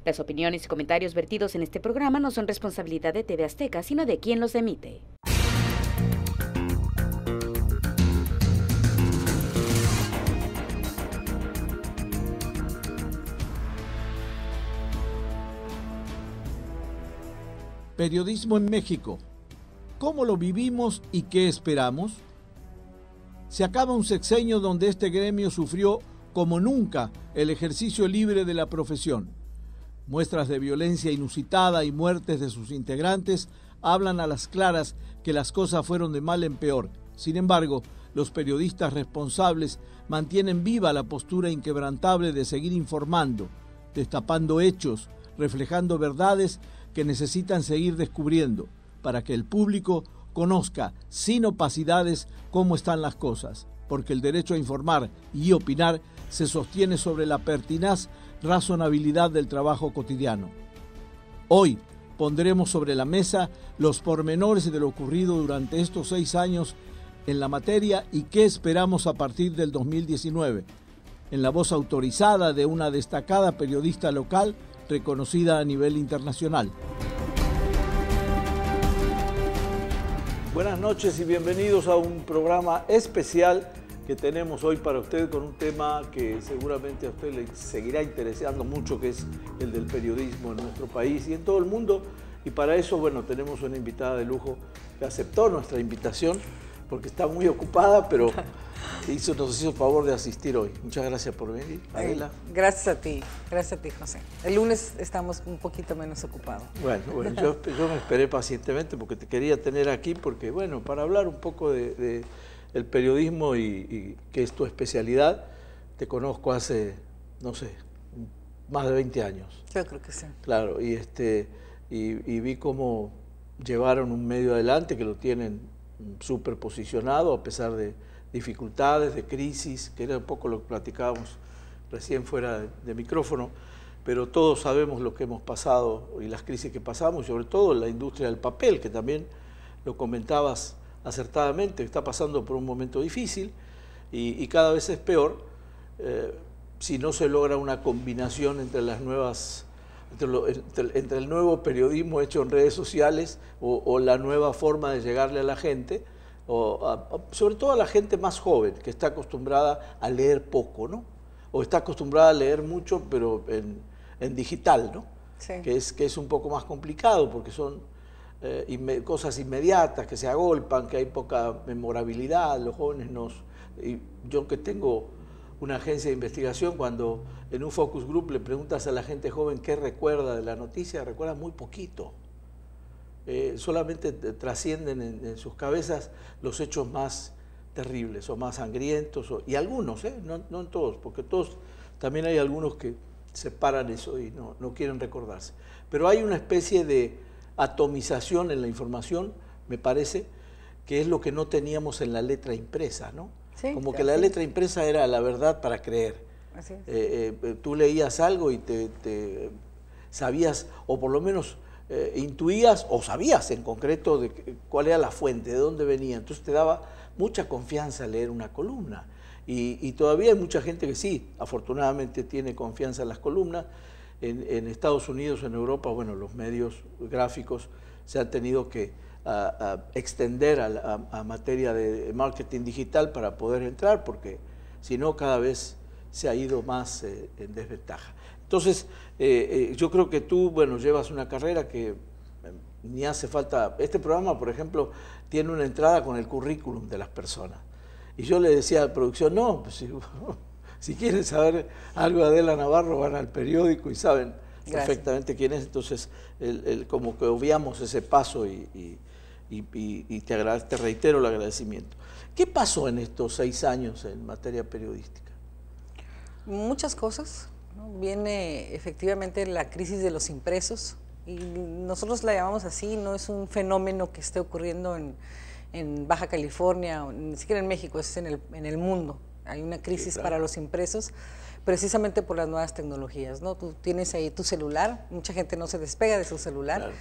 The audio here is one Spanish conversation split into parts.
Las opiniones y comentarios vertidos en este programa no son responsabilidad de TV Azteca, sino de quien los emite. Periodismo en México. ¿Cómo lo vivimos y qué esperamos? Se acaba un sexenio donde este gremio sufrió como nunca el ejercicio libre de la profesión. Muestras de violencia inusitada y muertes de sus integrantes hablan a las claras que las cosas fueron de mal en peor. Sin embargo, los periodistas responsables mantienen viva la postura inquebrantable de seguir informando, destapando hechos, reflejando verdades que necesitan seguir descubriendo para que el público conozca sin opacidades cómo están las cosas, porque el derecho a informar y opinar se sostiene sobre la pertinaz razonabilidad del trabajo cotidiano. Hoy pondremos sobre la mesa los pormenores de lo ocurrido durante estos 6 años en la materia y qué esperamos a partir del 2019, en la voz autorizada de una destacada periodista local reconocida a nivel internacional. Buenas noches y bienvenidos a un programa especial que tenemos hoy para usted con un tema que seguramente a usted le seguirá interesando mucho, que es el del periodismo en nuestro país y en todo el mundo. Y para eso, bueno, tenemos una invitada de lujo que aceptó nuestra invitación porque está muy ocupada, pero nos hizo favor de asistir hoy. Muchas gracias por venir, Adela. Gracias a ti, José. El lunes estamos un poquito menos ocupados. Bueno, yo me esperé pacientemente porque te quería tener aquí, porque bueno, para hablar un poco de el periodismo y que es tu especialidad. Te conozco hace, no sé, más de 20 años. Yo creo que sí. Claro, y vi cómo llevaron un medio adelante, que lo tienen súper posicionado a pesar de dificultades, de crisis, que era un poco lo que platicábamos recién fuera de micrófono, pero todos sabemos lo que hemos pasado y las crisis que pasamos, sobre todo en la industria del papel, que también lo comentabas acertadamente, está pasando por un momento difícil y cada vez es peor si no se logra una combinación entre las nuevas, entre el nuevo periodismo hecho en redes sociales o la nueva forma de llegarle a la gente, sobre todo a la gente más joven, que está acostumbrada a leer poco, ¿no? O está acostumbrada a leer mucho, pero en digital, ¿no? Sí. Que es un poco más complicado, porque son cosas inmediatas, que se agolpan, que hay poca memorabilidad, los jóvenes y yo que tengo una agencia de investigación, cuando en un focus group le preguntas a la gente joven qué recuerda de la noticia, recuerda muy poquito. Solamente trascienden en sus cabezas los hechos más terribles o más sangrientos, y algunos, no en todos, porque todos, también hay algunos que separan eso y no quieren recordarse. Pero hay una especie de atomización en la información, me parece, que es lo que no teníamos en la letra impresa, ¿no? Sí, como que la letra impresa era la verdad para creer. Así es. Tú leías algo y te sabías, o por lo menos intuías, o sabías en concreto cuál era la fuente, de dónde venía. Entonces te daba mucha confianza leer una columna. Y todavía hay mucha gente que sí, afortunadamente tiene confianza en las columnas. En Estados Unidos, en Europa, bueno, los medios gráficos se han tenido que extender a materia de marketing digital para poder entrar, porque si no cada vez se ha ido más en desventaja. Entonces, yo creo que tú, bueno, llevas una carrera que ni hace falta. Este programa, por ejemplo, tiene una entrada con el currículum de las personas. Y yo le decía a la producción, no, pues si quieren saber algo de Adela Navarro, van al periódico y saben perfectamente quién es. Entonces, como que obviamos ese paso y te reitero el agradecimiento. ¿Qué pasó en estos 6 años en materia periodística? Muchas cosas, ¿no? Viene efectivamente la crisis de los impresos, y nosotros la llamamos así, no es un fenómeno que esté ocurriendo en Baja California, o ni siquiera en México, es en el mundo. Hay una crisis, sí, claro, para los impresos, precisamente por las nuevas tecnologías, ¿no? Tú tienes ahí tu celular, mucha gente no se despega de su celular, claro.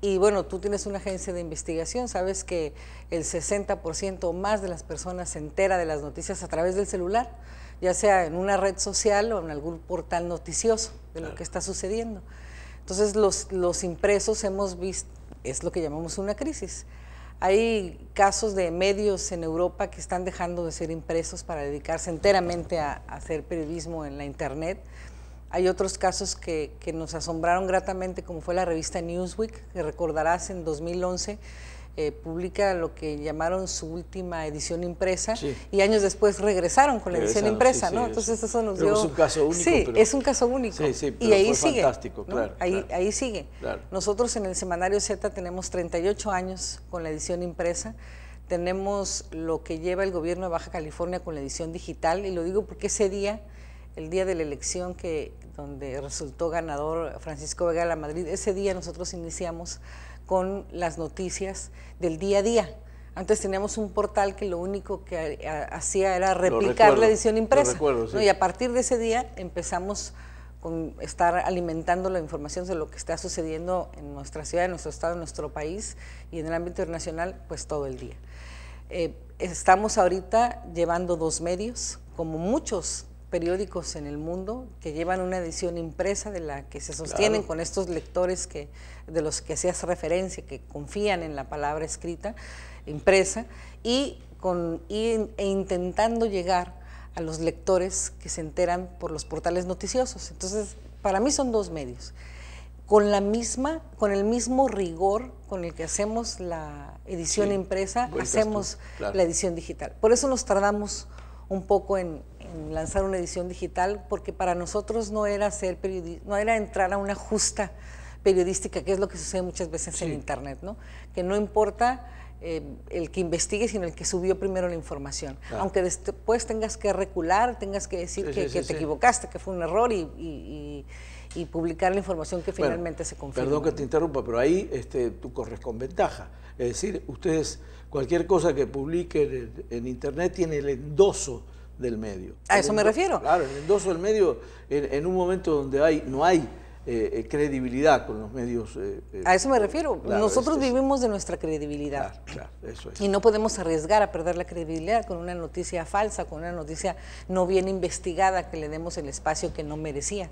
Y bueno, tú tienes una agencia de investigación, sabes que el 60% o más de las personas se entera de las noticias a través del celular, ya sea en una red social o en algún portal noticioso de, claro, lo que está sucediendo. Entonces los impresos hemos visto, es lo que llamamos una crisis. Hay casos de medios en Europa que están dejando de ser impresos para dedicarse enteramente a hacer periodismo en la internet. Hay otros casos que nos asombraron gratamente, como fue la revista Newsweek, que recordarás en 2011 publica lo que llamaron su última edición impresa, sí, y años después regresaron con la edición impresa, sí, ¿no? Entonces eso nos dio... Es un caso único. Sí, pero, es un caso único. Sí, sí, pero y ahí fue sigue, fantástico, ¿no? Claro, ahí sigue. Claro. Nosotros en el Semanario Z tenemos 38 años con la edición impresa, tenemos lo que lleva el gobierno de Baja California con la edición digital, y lo digo porque ese día, el día de la elección donde resultó ganador Francisco Vega de la Madrid, ese día nosotros iniciamos con las noticias del día a día. Antes teníamos un portal que lo único que hacía era replicar la edición impresa, ¿no? Y a partir de ese día empezamos con estar alimentando la información de lo que está sucediendo en nuestra ciudad, en nuestro estado, en nuestro país y en el ámbito internacional, pues todo el día. Estamos ahorita llevando 2 medios, como muchos periódicos en el mundo que llevan una edición impresa de la que se sostienen con estos lectores de los que hacías referencia, que confían en la palabra escrita, impresa, e intentando llegar a los lectores que se enteran por los portales noticiosos. Entonces, para mí son 2 medios. Con el mismo rigor con el que hacemos la edición impresa, hacemos la edición digital. Por eso nos tardamos un poco en lanzar una edición digital, porque para nosotros no era entrar a una justa periodística, que es lo que sucede muchas veces en internet, ¿no? Que no importa el que investigue, sino el que subió primero la información. Aunque después tengas que recular, tengas que decir que te equivocaste, que fue un error y publicar la información que finalmente se confirma. Perdón que te interrumpa, pero ahí tú corres con ventaja. Es decir, ustedes, cualquier cosa que publiquen en internet tiene el endoso del medio. A eso me refiero. Claro, el endoso del medio en un momento donde no hay credibilidad con los medios. A eso me refiero. Claro, nosotros vivimos de nuestra credibilidad. Claro, eso es. Y no podemos arriesgar a perder la credibilidad con una noticia falsa, con una noticia no bien investigada, que le demos el espacio que no merecía.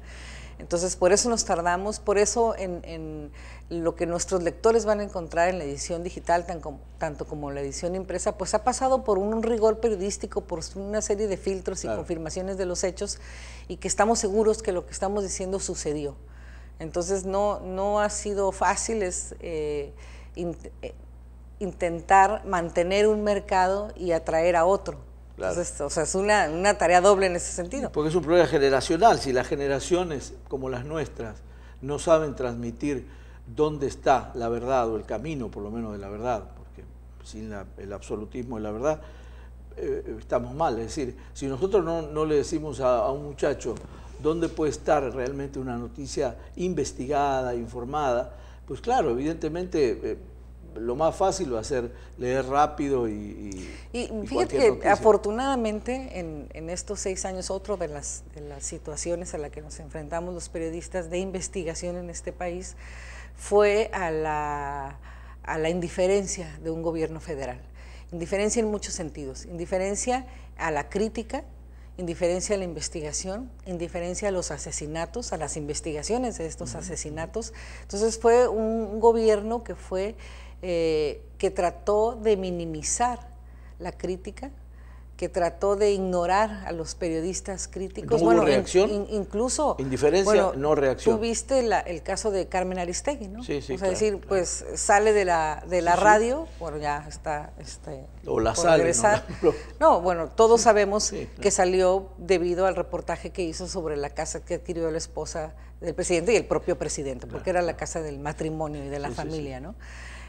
Entonces, por eso nos tardamos, por eso en lo que nuestros lectores van a encontrar en la edición digital, tanto como la edición impresa, pues ha pasado por un rigor periodístico, por una serie de filtros y confirmaciones de los hechos, y que estamos seguros que lo que estamos diciendo sucedió. Entonces, no ha sido fácil, intentar mantener un mercado y atraer a otro. Entonces, o sea, es una tarea doble en ese sentido. Porque es un problema generacional. Si las generaciones como las nuestras no saben transmitir dónde está la verdad o el camino, por lo menos, de la verdad, porque sin el absolutismo de la verdad estamos mal. Es decir, si nosotros no le decimos a un muchacho dónde puede estar realmente una noticia investigada, informada, pues claro, evidentemente lo más fácil va a ser leer rápido y fíjate que noticia. Afortunadamente en estos 6 años, otra de las situaciones a las que nos enfrentamos los periodistas de investigación en este país fue a la indiferencia de un gobierno federal. Indiferencia en muchos sentidos, indiferencia a la crítica, indiferencia a la investigación, indiferencia a los asesinatos, a las investigaciones de estos asesinatos. Entonces fue un gobierno que trató de minimizar la crítica, que trató de ignorar a los periodistas críticos. ¿No hubo reacción? Incluso... Indiferencia, no reacción. Tú viste el caso de Carmen Aristegui, ¿no? Sí, sí, o sea, decir, pues sale de la radio, bueno, ya está o la por sale, regresar. No, bueno, todos sabemos que salió debido al reportaje que hizo sobre la casa que adquirió la esposa del presidente y el propio presidente, porque era la casa del matrimonio y de la familia, ¿no?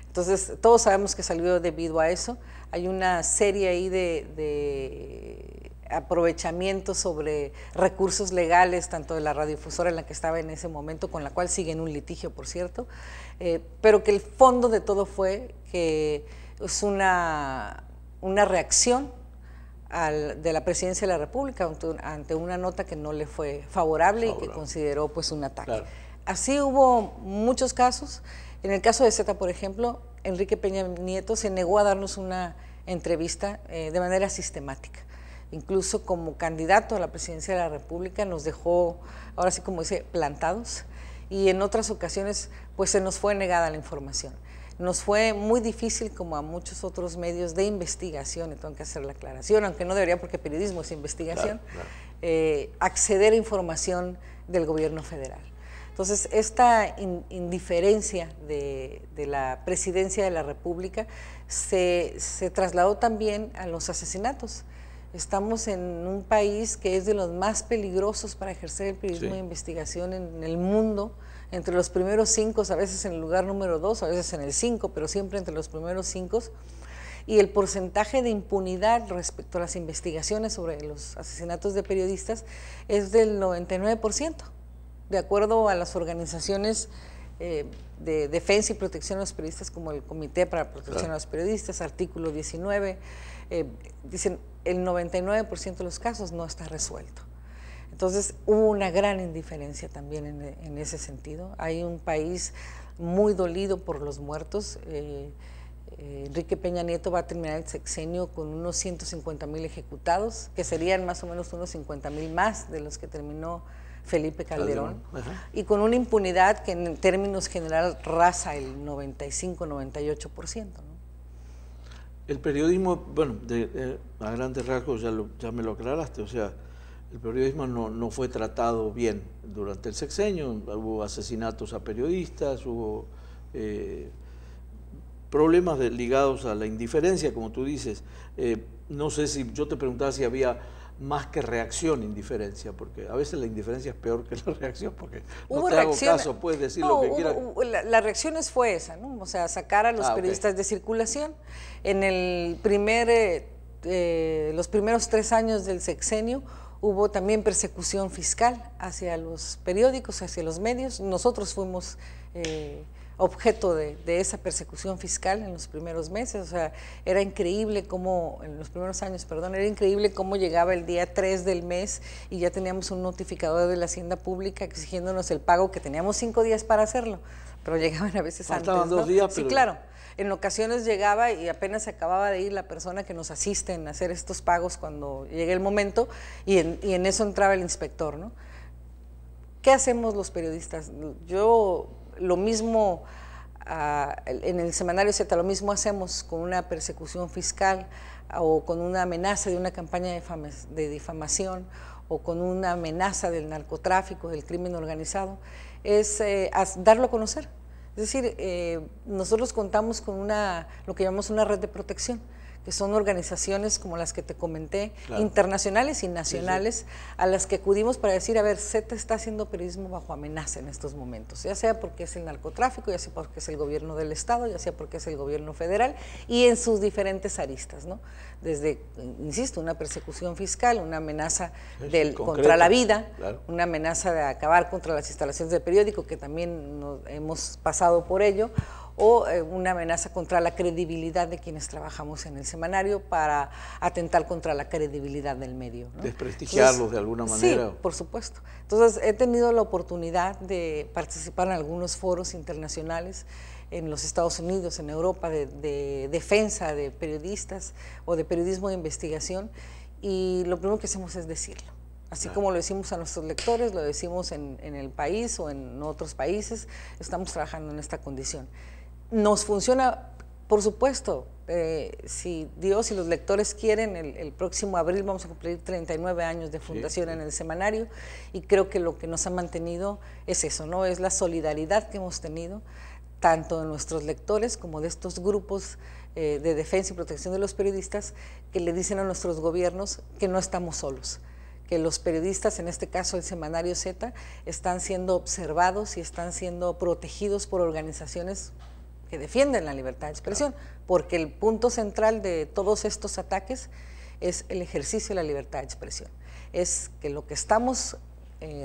Entonces, todos sabemos que salió debido a eso. Hay una serie ahí de aprovechamiento sobre recursos legales, tanto de la radiodifusora en la que estaba en ese momento, con la cual sigue en un litigio, por cierto, pero que el fondo de todo fue que es una reacción de la Presidencia de la República ante una nota que no le fue favorable y que consideró pues un ataque. Claro. Así hubo muchos casos. En el caso de Z, por ejemplo, Enrique Peña Nieto se negó a darnos una entrevista de manera sistemática. Incluso como candidato a la presidencia de la República nos dejó, ahora sí como dice, plantados, y en otras ocasiones pues se nos fue negada la información. Nos fue muy difícil, como a muchos otros medios de investigación, y tengo que hacer la aclaración, aunque no debería porque periodismo es investigación, acceder a información del gobierno federal. Entonces, esta indiferencia de la presidencia de la República se trasladó también a los asesinatos. Estamos en un país que es de los más peligrosos para ejercer el periodismo de investigación en el mundo, entre los primeros 5, a veces en el lugar número 2, a veces en el 5, pero siempre entre los primeros 5, y el porcentaje de impunidad respecto a las investigaciones sobre los asesinatos de periodistas es del 99%, de acuerdo a las organizaciones de defensa y protección de los periodistas, como el Comité para la Protección de los Periodistas, artículo 19, dicen el 99% de los casos no está resuelto. Entonces hubo una gran indiferencia también en ese sentido. Hay un país muy dolido por los muertos. Enrique Peña Nieto va a terminar el sexenio con unos 150,000 ejecutados, que serían más o menos unos 50,000 más de los que terminó Felipe Calderón, y con una impunidad que en términos general rasa el 95-98%, ¿no? El periodismo, bueno, a grandes rasgos ya me lo aclaraste, o sea, el periodismo no fue tratado bien durante el sexenio, hubo asesinatos a periodistas, hubo problemas ligados a la indiferencia, como tú dices. No sé si yo te preguntaba si había más que reacción, indiferencia, porque a veces la indiferencia es peor que la reacción, porque no te hago caso, puedes decir lo que quieras. La reacción fue esa, ¿no? O sea, sacar a los periodistas de circulación. En el los primeros 3 años del sexenio hubo también persecución fiscal hacia los periódicos, hacia los medios. Nosotros fuimos objeto de esa persecución fiscal en los primeros meses. O sea, era increíble cómo, en los primeros años, perdón, era increíble cómo llegaba el día 3 del mes y ya teníamos un notificador de la Hacienda Pública exigiéndonos el pago, que teníamos 5 días para hacerlo, pero llegaban a veces Faltaban antes, ¿no? 2 días, pero... Sí, claro. En ocasiones llegaba y apenas se acababa de ir la persona que nos asiste en hacer estos pagos cuando llegue el momento, y en eso entraba el inspector, ¿no? ¿Qué hacemos los periodistas? Yo, lo mismo en el semanario Z, lo mismo hacemos con una persecución fiscal o con una amenaza de una campaña de difamación o con una amenaza del narcotráfico, del crimen organizado, es darlo a conocer. Es decir, nosotros contamos con lo que llamamos una red de protección, que son organizaciones como las que te comenté, internacionales y nacionales, a las que acudimos para decir, a ver, Z está haciendo periodismo bajo amenaza en estos momentos, ya sea porque es el narcotráfico, ya sea porque es el gobierno del Estado, ya sea porque es el gobierno federal, y en sus diferentes aristas, ¿no? Desde, insisto, una persecución fiscal, una amenaza contra la vida, una amenaza de acabar contra las instalaciones del periódico, que también hemos pasado por ello, o una amenaza contra la credibilidad de quienes trabajamos en el semanario para atentar contra la credibilidad del medio, ¿no? Desprestigiarlos de alguna manera. Sí, por supuesto. Entonces, he tenido la oportunidad de participar en algunos foros internacionales en los Estados Unidos, en Europa, de defensa de periodistas o de periodismo de investigación, y lo primero que hacemos es decirlo. Así como lo decimos a nuestros lectores, lo decimos en el país o en otros países, estamos trabajando en esta condición. Nos funciona, por supuesto, si Dios y los lectores quieren, el próximo abril vamos a cumplir 39 años de fundación en el semanario, y creo que lo que nos ha mantenido es eso, ¿no? Es la solidaridad que hemos tenido, tanto de nuestros lectores como de estos grupos de defensa y protección de los periodistas, que le dicen a nuestros gobiernos que no estamos solos, que los periodistas, en este caso el semanario Z, están siendo observados y están siendo protegidos por organizaciones que defienden la libertad de expresión, porque el punto central de todos estos ataques es el ejercicio de la libertad de expresión. Es que lo que estamos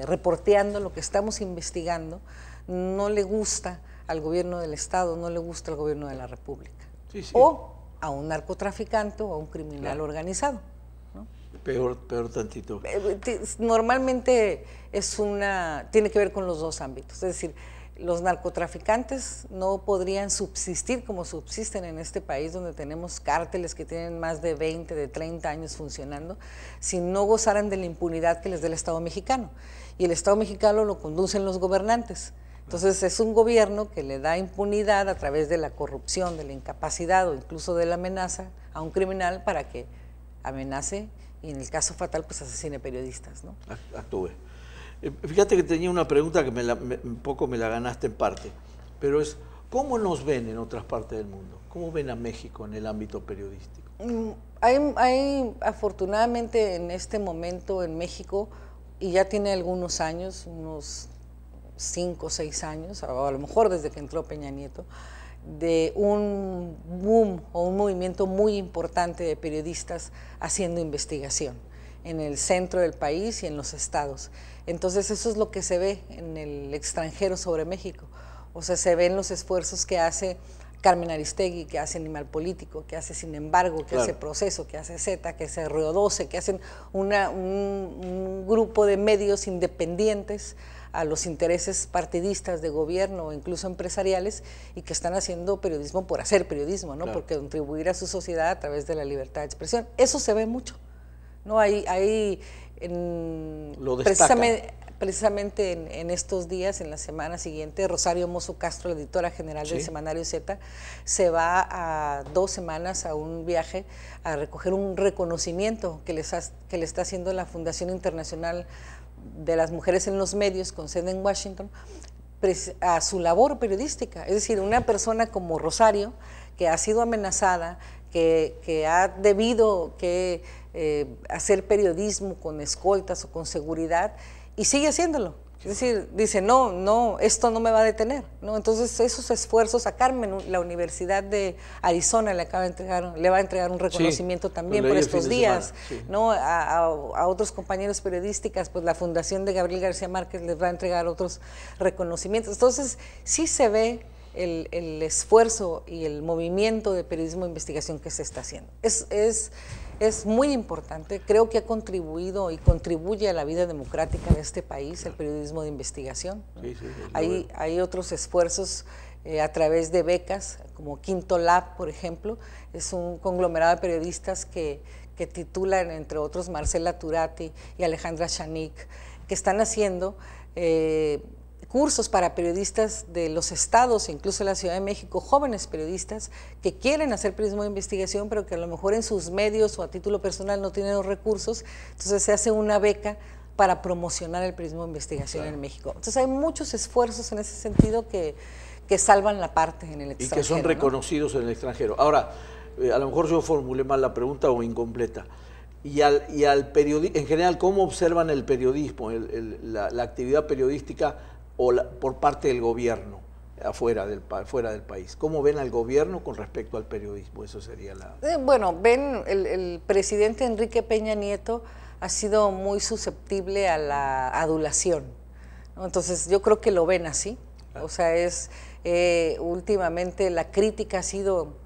reporteando, lo que estamos investigando, no le gusta al gobierno del Estado, no le gusta al gobierno de la República, o a un narcotraficante o a un criminal organizado, ¿no? Peor tantito. Normalmente tiene que ver con los dos ámbitos, es decir, los narcotraficantes no podrían subsistir como subsisten en este país, donde tenemos cárteles que tienen más de 20, de 30 años funcionando, si no gozaran de la impunidad que les da el Estado mexicano. Y el Estado mexicano lo conducen los gobernantes. Entonces es un gobierno que le da impunidad a través de la corrupción, de la incapacidad o incluso de la amenaza a un criminal para que amenace y en el caso fatal pues asesine periodistas, ¿no? Actúe. Fíjate que tenía una pregunta que un poco me la ganaste en parte, pero es ¿cómo nos ven en otras partes del mundo? ¿Cómo ven a México en el ámbito periodístico? Hay afortunadamente en este momento en México, y ya tiene algunos años, unos 5 o 6 años, o a lo mejor desde que entró Peña Nieto, de un boom o un movimiento muy importante de periodistas haciendo investigación en el centro del país y en los estados. Entonces eso es lo que se ve en el extranjero sobre México. O sea, se ven los esfuerzos que hace Carmen Aristegui, que hace Animal Político, que hace Sin Embargo, que hace Proceso, que hace Z, que hace Río 12, que hacen un grupo de medios independientes a los intereses partidistas de gobierno o incluso empresariales y que están haciendo periodismo por hacer periodismo, ¿no? Por contribuir a su sociedad a través de la libertad de expresión. Eso se ve mucho, ¿no? Precisamente en estos días, en la semana siguiente, Rosario Mozo Castro, la editora general del semanario Z, se va a 2 semanas a un viaje a recoger un reconocimiento que le está haciendo la Fundación Internacional de las Mujeres en los Medios, con sede en Washington, a su labor periodística. Es decir, una persona como Rosario, que ha sido amenazada, que ha debido hacer periodismo con escoltas o con seguridad, y sigue haciéndolo. Es decir, dice, no, esto no me va a detener, ¿no? Entonces, esos esfuerzos a Carmen, la Universidad de Arizona le va a entregar un reconocimiento también por estos días, ¿no? A otros compañeros periodísticas, pues la Fundación de Gabriel García Márquez les va a entregar otros reconocimientos. Entonces, sí se ve el esfuerzo y el movimiento de periodismo de investigación que se está haciendo. Es muy importante, creo que ha contribuido y contribuye a la vida democrática de este país, el periodismo de investigación. Hay otros esfuerzos a través de becas, como Quinto Lab, por ejemplo, es un conglomerado de periodistas que titulan, entre otros, Marcela Turati y Alejandra Chanik, que están haciendo cursos para periodistas de los estados, incluso de la Ciudad de México, jóvenes periodistas que quieren hacer periodismo de investigación, pero que a lo mejor en sus medios o a título personal no tienen los recursos, entonces se hace una beca para promocionar el periodismo de investigación en México. Entonces hay muchos esfuerzos en ese sentido que salvan la parte en el extranjero. Y que son reconocidos en el extranjero. Ahora, a lo mejor yo formulé mal la pregunta o incompleta. Y al periodismo, en general, ¿cómo observan el periodismo, la actividad periodística por parte del gobierno fuera del país? ¿Cómo ven al gobierno con respecto al periodismo? Eso sería la... Bueno, ven, el presidente Enrique Peña Nieto ha sido muy susceptible a la adulación, ¿no? Entonces yo creo que lo ven así. O sea, últimamente la crítica ha sido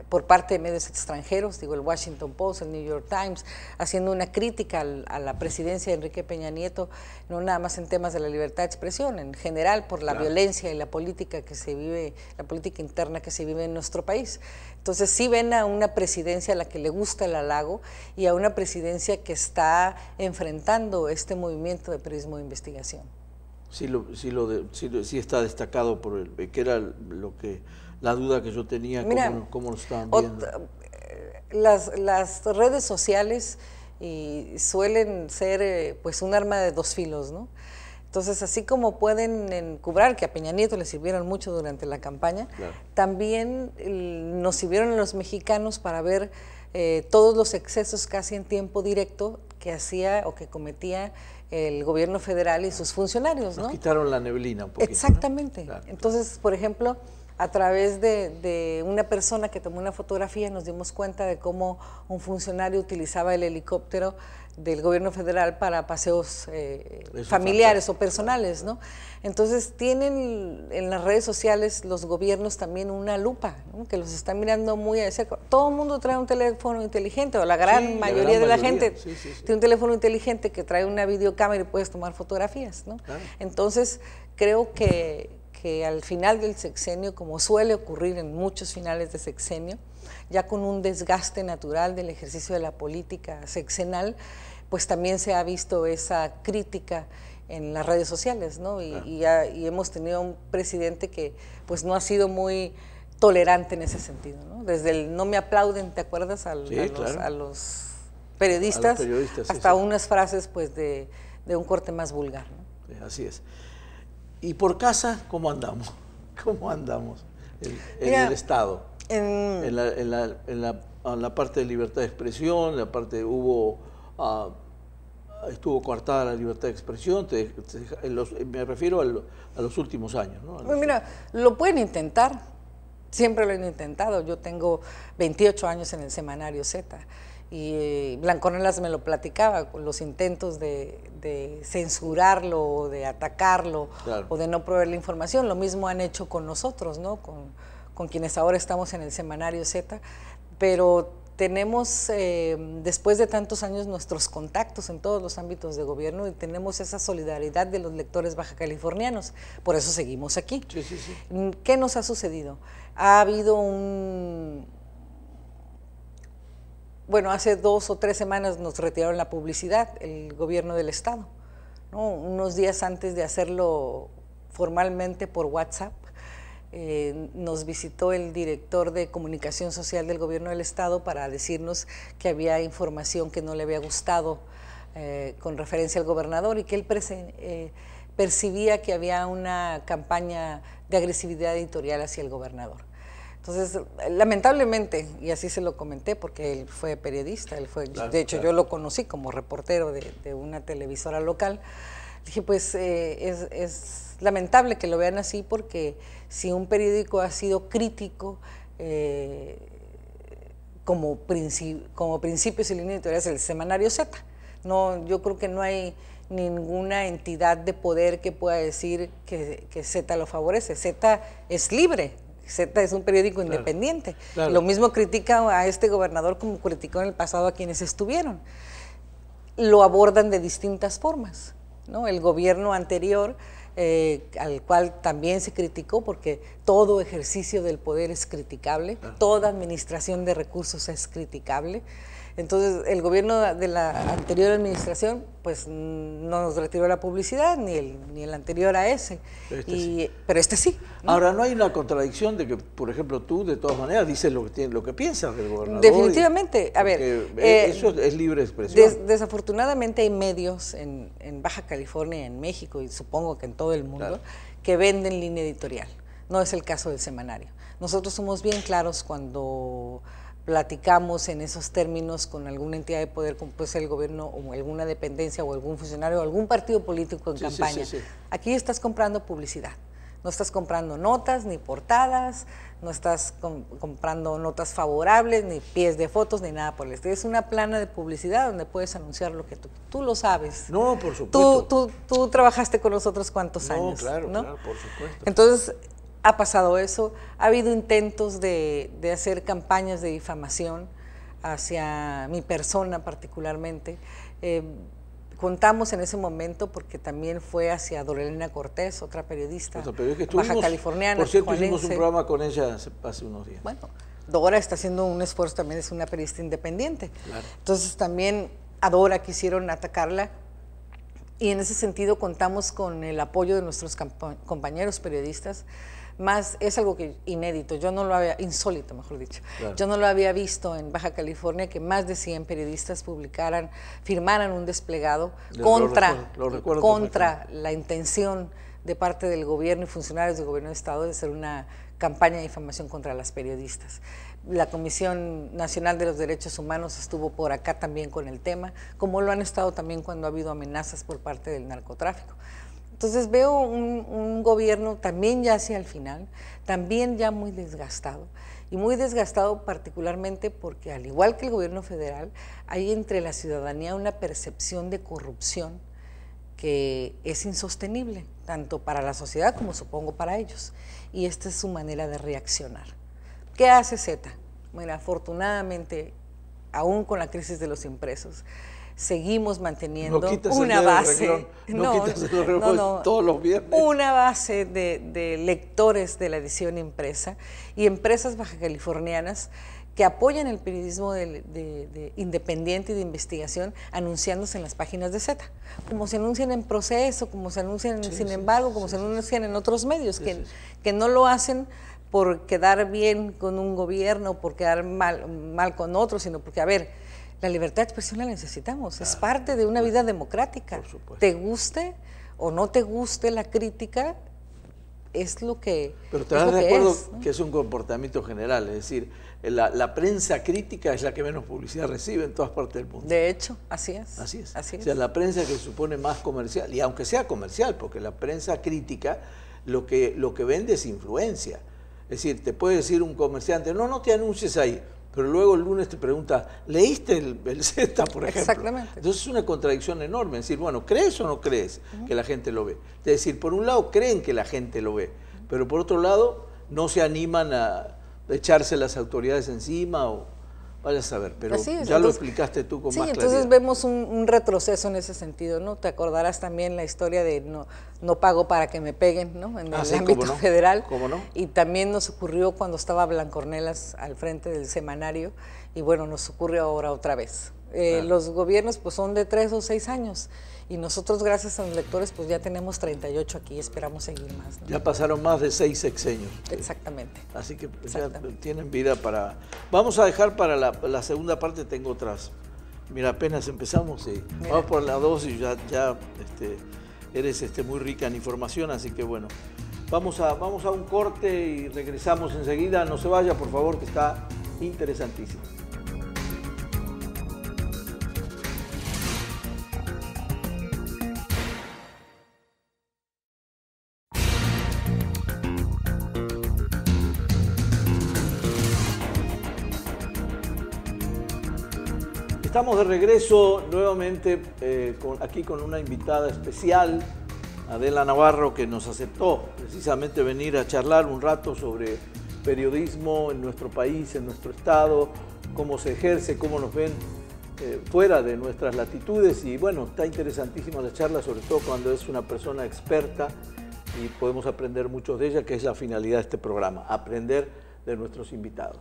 por parte de medios extranjeros, digo el Washington Post, el New York Times, haciendo una crítica a la presidencia de Enrique Peña Nieto, no nada más en temas de la libertad de expresión, en general por la violencia y la política que se vive, la política interna que se vive en nuestro país. Entonces sí ven a una presidencia a la que le gusta el halago y a una presidencia que está enfrentando este movimiento de periodismo de investigación. Sí está destacado por que era la duda que yo tenía. Mira, cómo lo estaban viendo. Las redes sociales suelen ser pues un arma de 2 filos, ¿no? Entonces, así como pueden encubrar, que a Peña Nieto le sirvieron mucho durante la campaña, también nos sirvieron a los mexicanos para ver todos los excesos casi en tiempo directo que hacía o que cometía el gobierno federal y sus funcionarios, ¿no? Nos quitaron la neblina un poquito. Exactamente. ¿No? Entonces, por ejemplo, a través de una persona que tomó una fotografía nos dimos cuenta de cómo un funcionario utilizaba el helicóptero del gobierno federal para paseos familiares o personales, ¿no? Entonces tienen en las redes sociales los gobiernos también una lupa, ¿no? Que los están mirando muy de cerca. Todo el mundo trae un teléfono inteligente, o la gran mayoría de la gente tiene un teléfono inteligente que trae una videocámara y puedes tomar fotografías, ¿no? Entonces creo que al final del sexenio, como suele ocurrir en muchos finales de sexenio, ya con un desgaste natural del ejercicio de la política sexenal, pues también se ha visto esa crítica en las redes sociales, ¿no? Y hemos tenido un presidente que pues no ha sido muy tolerante en ese sentido, ¿no? Desde el no me aplauden, ¿te acuerdas? A los periodistas, hasta unas frases pues de un corte más vulgar, ¿no? Sí, así es. ¿Y por casa cómo andamos? ¿Cómo andamos en el Estado? En la parte de libertad de expresión, la parte estuvo coartada la libertad de expresión, me refiero a los últimos años, ¿no? Mira, lo pueden intentar, siempre lo han intentado. Yo tengo 28 años en el semanario Z y Blanco Ornelas me lo platicaba, con los intentos de censurarlo o de atacarlo, claro, o de no proveer la información. Lo mismo han hecho con nosotros, ¿no? Con quienes ahora estamos en el semanario Z, pero tenemos, después de tantos años, nuestros contactos en todos los ámbitos de gobierno y tenemos esa solidaridad de los lectores bajacalifornianos. Por eso seguimos aquí. Sí, sí, sí. ¿Qué nos ha sucedido? Ha habido bueno, hace 2 o 3 semanas nos retiraron la publicidad, el gobierno del Estado, ¿no? Unos días antes de hacerlo formalmente por WhatsApp, nos visitó el director de comunicación social del gobierno del Estado para decirnos que había información que no le había gustado con referencia al gobernador y que él percibía que había una campaña de agresividad editorial hacia el gobernador. Entonces, lamentablemente, y así se lo comenté porque él fue periodista, claro, de hecho claro, yo lo conocí como reportero de una televisora local. Dije, pues es lamentable que lo vean así porque si un periódico ha sido crítico como principios y líneas editoriales, el semanario Z. No, yo creo que no hay ninguna entidad de poder que pueda decir que Z lo favorece. Z es libre. Z es un periódico claro, independiente. Claro. Lo mismo critica a este gobernador como criticó en el pasado a quienes estuvieron. Lo abordan de distintas formas, ¿no? El gobierno anterior, al cual también se criticó, porque todo ejercicio del poder es criticable, toda administración de recursos es criticable. Entonces, el gobierno de la anterior administración, pues no nos retiró la publicidad, ni el anterior a ese, pero este sí, ¿no? Ahora, ¿no hay una contradicción de que, por ejemplo, tú, de todas maneras, dices lo que piensas del gobernador? Definitivamente, a ver. Eso es libre expresión. Desafortunadamente hay medios en Baja California, en México, y supongo que en todo el mundo, claro, que venden línea editorial. No es el caso del semanario. Nosotros somos bien claros cuando platicamos en esos términos con alguna entidad de poder, como puede ser el gobierno o alguna dependencia o algún funcionario o algún partido político en campaña. Sí. Aquí estás comprando publicidad, no estás comprando notas ni portadas, no estás comprando notas favorables, ni pies de fotos, ni nada por el estilo. Es una plana de publicidad donde puedes anunciar lo que tú lo sabes. No, por supuesto. Tú trabajaste con nosotros cuántos años. Claro, ¿no? Claro, por supuesto. Entonces, ha pasado eso, ha habido intentos de hacer campañas de difamación hacia mi persona particularmente. Contamos en ese momento porque también fue hacia Dorelena Cortés, otra periodista baja californiana. Por cierto, hicimos un programa con ella hace unos días. Bueno, Dora está haciendo un esfuerzo, también es una periodista independiente. Claro. Entonces también a Dora quisieron atacarla. Y en ese sentido contamos con el apoyo de nuestros compañeros periodistas. Más es algo que inédito, yo no lo había, insólito mejor dicho, claro, yo no lo había visto en Baja California, que más de 100 periodistas firmaran un desplegado contra la intención de parte del gobierno y funcionarios del gobierno de Estado de hacer una campaña de difamación contra las periodistas. La Comisión Nacional de los Derechos Humanos estuvo por acá también con el tema, como lo han estado también cuando ha habido amenazas por parte del narcotráfico. Entonces veo un gobierno también ya hacia el final, también ya muy desgastado, y muy desgastado particularmente porque al igual que el gobierno federal, hay entre la ciudadanía una percepción de corrupción que es insostenible, tanto para la sociedad como supongo para ellos, y esta es su manera de reaccionar. ¿Qué hace Z? Bueno, afortunadamente, aún con la crisis de los impresos, seguimos manteniendo una base, todos los viernes, una base de lectores de la edición impresa y empresas bajacalifornianas que apoyan el periodismo independiente y de investigación anunciándose en las páginas de Z, como se anuncian en Proceso, como se anuncian en Sin Embargo, como se anuncian en otros medios, que no lo hacen por quedar bien con un gobierno, por quedar mal con otros, sino porque, a ver, la libertad de expresión la necesitamos, es parte de una vida democrática. Te guste o no te guste la crítica, es lo que Pero estarás de acuerdo que es un comportamiento general, es decir, la prensa crítica es la que menos publicidad recibe en todas partes del mundo. De hecho, así es. Así es. Así es. O sea, la prensa que se supone más comercial, y aunque sea comercial, porque la prensa crítica lo que vende es influencia. Es decir, te puede decir un comerciante, no te anuncies ahí, pero luego el lunes te pregunta, ¿leíste el Z, por ejemplo? Exactamente. Entonces es una contradicción enorme, es decir, bueno, ¿crees o no crees que la gente lo ve? Es decir, por un lado creen que la gente lo ve, pero por otro lado no se animan a echarse las autoridades encima o vaya a saber, pero es, ya entonces, lo explicaste tú con más claridad. Entonces vemos un retroceso en ese sentido, ¿no? Te acordarás también la historia de no pago para que me peguen, ¿no? En el ámbito federal. ¿Cómo no? Y también nos ocurrió cuando estaba Blancornelas al frente del semanario, y bueno, nos ocurre ahora otra vez. Los gobiernos pues son de 3 o 6 años, y nosotros, gracias a los lectores, pues ya tenemos 38 aquí y esperamos seguir más, ¿no? Ya pasaron más de 6 sexenios. Exactamente. Así que ya tienen vida para... Vamos a dejar para la segunda parte, tengo otras. Mira, apenas empezamos y vamos por la 2 y ya eres muy rica en información, así que bueno. Vamos a un corte y regresamos enseguida. No se vaya, por favor, que está interesantísimo. Estamos de regreso nuevamente aquí con una invitada especial, Adela Navarro, que nos aceptó precisamente venir a charlar un rato sobre periodismo en nuestro país, en nuestro estado, cómo se ejerce, cómo nos ven fuera de nuestras latitudes. Y bueno, está interesantísima la charla, sobre todo cuando es una persona experta y podemos aprender mucho de ella, que es la finalidad de este programa, aprender de nuestros invitados.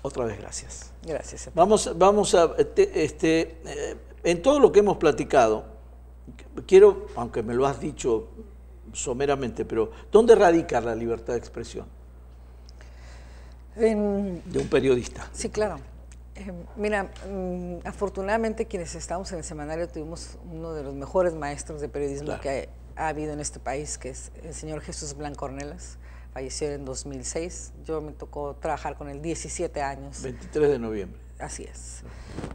Otra vez, gracias. Gracias. Vamos a, en todo lo que hemos platicado, quiero, aunque me lo has dicho someramente, pero ¿dónde radica la libertad de expresión de un periodista? Sí, claro. Mira, afortunadamente quienes estamos en el semanario tuvimos uno de los mejores maestros de periodismo que ha habido en este país, que es el señor Jesús Blancornelas. Falleció en 2006, yo me tocó trabajar con él 17 años. 23 de noviembre. Así es.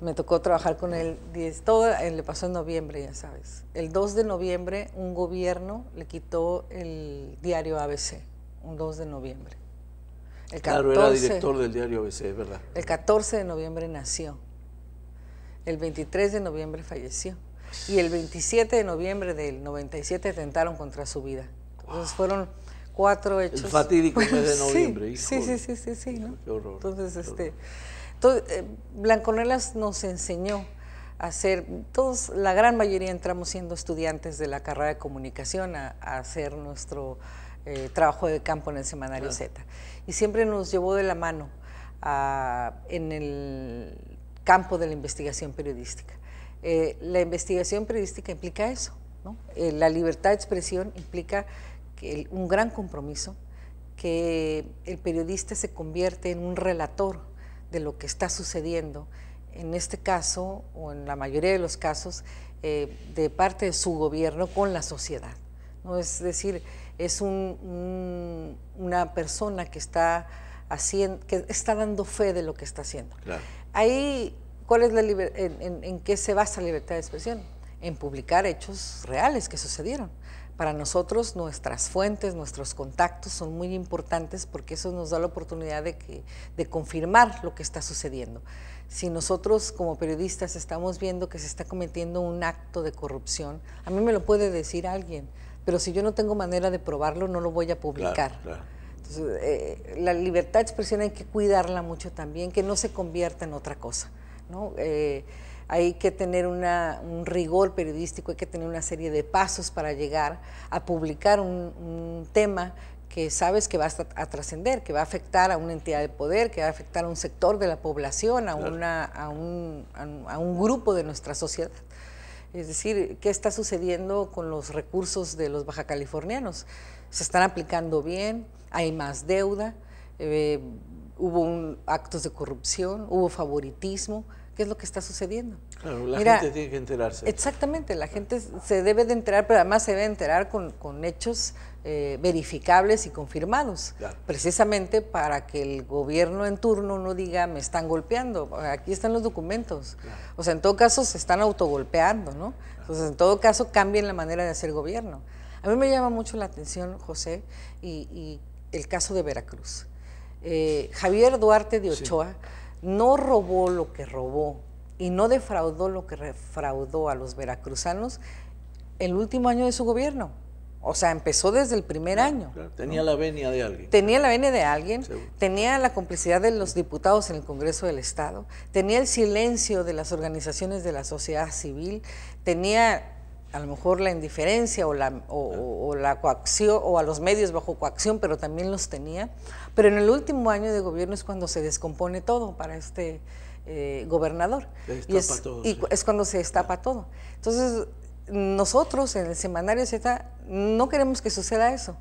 Me tocó trabajar con él, todo le pasó en noviembre, ya sabes. El 2 de noviembre un gobierno le quitó el diario ABC, un 2 de noviembre. Claro, era director del diario ABC, es verdad. El 14 de noviembre nació, el 23 de noviembre falleció, y el 27 de noviembre del 97 atentaron contra su vida. Entonces fueron 4 hechos. El fatídico mes de noviembre. Sí, ¿no? Qué horror. Entonces, Blancornelas nos enseñó a hacer, todos, la gran mayoría entramos siendo estudiantes de la carrera de comunicación a hacer nuestro trabajo de campo en el semanario Z. Y siempre nos llevó de la mano en el campo de la investigación periodística. La investigación periodística implica eso, ¿no? La libertad de expresión implica un gran compromiso, que el periodista se convierte en un relator de lo que está sucediendo, en este caso, o en la mayoría de los casos, de parte de su gobierno con la sociedad, ¿no? Es decir, es una persona que está dando fe de lo que está haciendo. Claro. Ahí, ¿cuál es en qué se basa la libertad de expresión? En publicar hechos reales que sucedieron. Para nosotros, nuestras fuentes, nuestros contactos son muy importantes porque eso nos da la oportunidad de confirmar lo que está sucediendo. Si nosotros como periodistas estamos viendo que se está cometiendo un acto de corrupción, a mí me lo puede decir alguien, pero si yo no tengo manera de probarlo, no lo voy a publicar. Claro. Entonces, la libertad de expresión hay que cuidarla mucho también, que no se convierta en otra cosa, ¿no? Hay que tener un rigor periodístico, hay que tener una serie de pasos para llegar a publicar un tema que sabes que va a trascender, que va a afectar a una entidad de poder, que va a afectar a un sector de la población, a un grupo de nuestra sociedad. Es decir, ¿qué está sucediendo con los recursos de los bajacalifornianos? ¿Se están aplicando bien? ¿Hay más deuda? ¿Hubo actos de corrupción? ¿Hubo favoritismo? ¿Qué es lo que está sucediendo? Claro, la gente tiene que enterarse. Exactamente, la gente se debe de enterar, pero además se debe enterar con hechos verificables y confirmados, claro, precisamente para que el gobierno en turno no diga me están golpeando, aquí están los documentos, claro. O sea, en todo caso se están autogolpeando, ¿no? Claro. Entonces, en todo caso cambien la manera de hacer gobierno. A mí me llama mucho la atención, José, y el caso de Veracruz. Javier Duarte de Ochoa, sí, no robó lo que robó y no defraudó lo que defraudó a los veracruzanos el último año de su gobierno. O sea, empezó desde el primer año. Claro, tenía, ¿no?, la venia de alguien. Tenía la venia de alguien, seguro, tenía la complicidad de los diputados en el Congreso del Estado, tenía el silencio de las organizaciones de la sociedad civil, tenía a lo mejor la indiferencia o la coacción, o a los medios bajo coacción, pero también los tenía. Pero en el último año de gobierno es cuando se descompone todo para este gobernador. Y es cuando se destapa todo. Entonces, nosotros en el Semanario Z no queremos que suceda eso.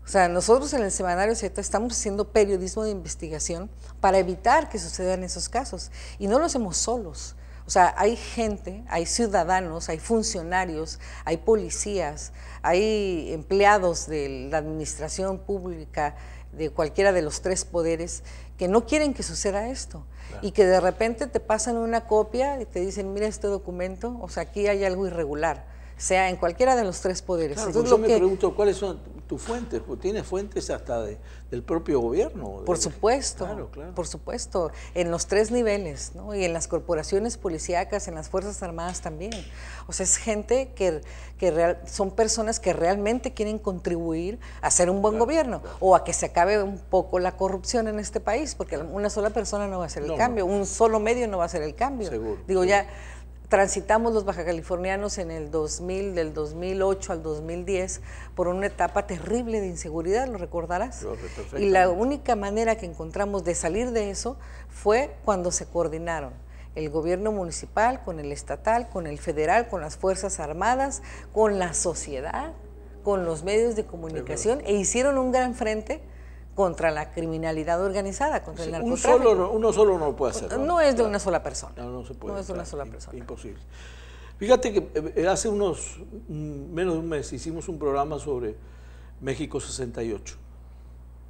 O sea, nosotros en el Semanario Z estamos haciendo periodismo de investigación para evitar que sucedan esos casos. Y no lo hacemos solos. O sea, hay gente, hay ciudadanos, hay funcionarios, hay policías, hay empleados de la administración pública, de cualquiera de los tres poderes, que no quieren que suceda esto. Claro. Y que de repente te pasan una copia y te dicen, mira este documento, o sea, aquí hay algo irregular, sea en cualquiera de los tres poderes. Claro, entonces, yo me pregunto, ¿cuáles son tus fuentes? ¿Tienes fuentes hasta del propio gobierno? Por supuesto, claro, claro, por supuesto, en los tres niveles, ¿no? Y en las corporaciones policíacas, en las Fuerzas Armadas también. O sea, es gente son personas que realmente quieren contribuir a hacer un buen, claro, gobierno, claro, o a que se acabe un poco la corrupción en este país, porque una sola persona no va a hacer el cambio, un solo medio no va a hacer el cambio. Seguro. Digo, seguro. Ya transitamos los bajacalifornianos en el 2000, del 2008 al 2010, por una etapa terrible de inseguridad, ¿lo recordarás? Y la única manera que encontramos de salir de eso fue cuando se coordinaron el gobierno municipal con el estatal, con el federal, con las Fuerzas Armadas, con la sociedad, con los medios de comunicación, e hicieron un gran frente contra la criminalidad organizada, contra el narcotráfico. Uno solo no lo puede hacer. No es de una sola persona. No se puede. No es de una sola persona. Imposible. Fíjate que hace menos de un mes hicimos un programa sobre México 68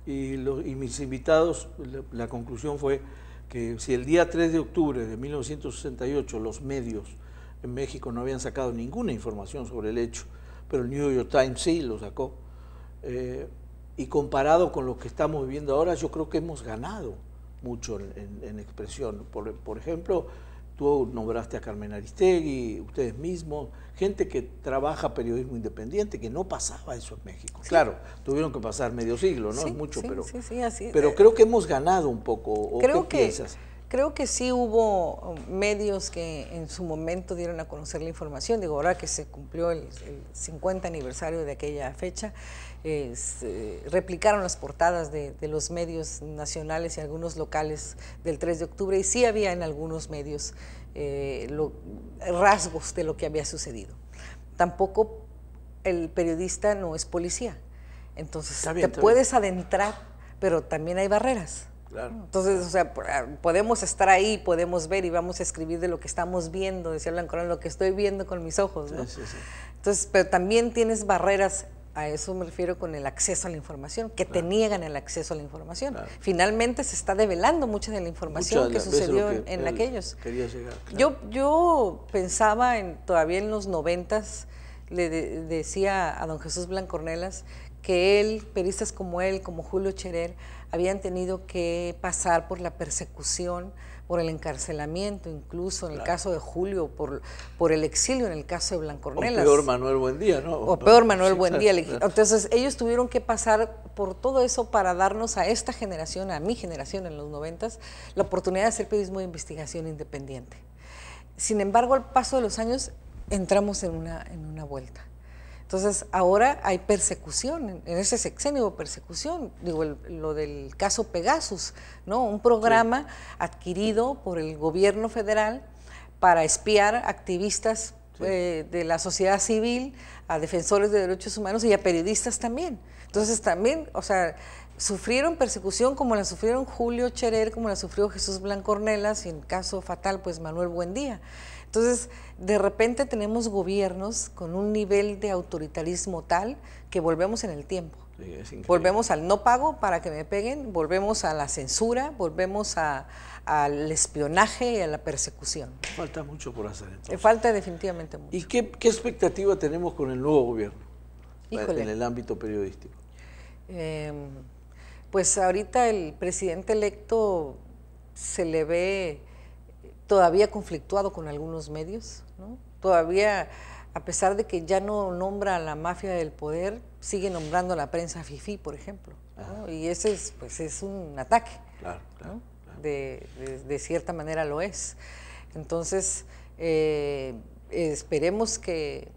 y mis invitados, la conclusión fue que si el día 3 de octubre de 1968 los medios en México no habían sacado ninguna información sobre el hecho, pero el New York Times sí lo sacó, y comparado con lo que estamos viviendo ahora, yo creo que hemos ganado mucho en expresión. Por ejemplo, tú nombraste a Carmen Aristegui, ustedes mismos, gente que trabaja periodismo independiente, que no pasaba eso en México. Sí. Claro, tuvieron que pasar medio siglo, ¿no? Sí, es mucho, sí, pero, sí, así. Pero creo que hemos ganado un poco. ¿O qué piensas? Creo que sí hubo medios que en su momento dieron a conocer la información. Digo, ahora que se cumplió el 50 aniversario de aquella fecha, replicaron las portadas de los medios nacionales y algunos locales del 3 de octubre, y sí había en algunos medios rasgos de lo que había sucedido. Tampoco el periodista no es policía, entonces puedes adentrar, pero también hay barreras. Claro. Entonces, o sea, podemos estar ahí, podemos ver y vamos a escribir de lo que estamos viendo, decía Blanco, lo que estoy viendo con mis ojos, ¿no? Sí. Entonces, pero también tienes barreras, a eso me refiero con el acceso a la información, que te niegan el acceso a la información. Claro. Finalmente se está develando mucha de la información que sucedió en aquellos. Quería llegar, claro. Yo pensaba todavía en los 90s, le decía a don Jesús Blancornelas que él, periodistas como él, como Julio Scherer, habían tenido que pasar por la persecución, por el encarcelamiento, incluso en el caso de Julio, por el exilio en el caso de Blancornelas. O peor Manuel Buendía, ¿no? O peor Manuel Buendía. Claro. Entonces ellos tuvieron que pasar por todo eso para darnos a esta generación, a mi generación en los 90s, la oportunidad de hacer periodismo de investigación independiente. Sin embargo, al paso de los años entramos en una vuelta. Entonces, ahora hay persecución, en ese sexenio hubo persecución, digo, lo del caso Pegasus, ¿no? Un programa adquirido por el gobierno federal para espiar activistas de la sociedad civil, a defensores de derechos humanos y a periodistas también. Entonces, también, o sea, sufrieron persecución como la sufrieron Julio Scherer, como la sufrió Jesús Blanco Ornelas y en caso fatal, pues Manuel Buendía. Entonces, de repente tenemos gobiernos con un nivel de autoritarismo tal que volvemos en el tiempo. Sí, volvemos al no pago para que me peguen, volvemos a la censura, volvemos al espionaje y a la persecución. Falta mucho por hacer entonces. Falta definitivamente mucho. ¿Y qué expectativa tenemos con el nuevo gobierno en el ámbito periodístico? Pues ahorita el presidente electo se le ve todavía conflictuado con algunos medios, ¿no? Todavía, a pesar de que ya no nombra a la mafia del poder, sigue nombrando a la prensa fifí, por ejemplo, ¿no? Y ese es, pues, es un ataque, claro, ¿no? De cierta manera lo es. Entonces, esperemos que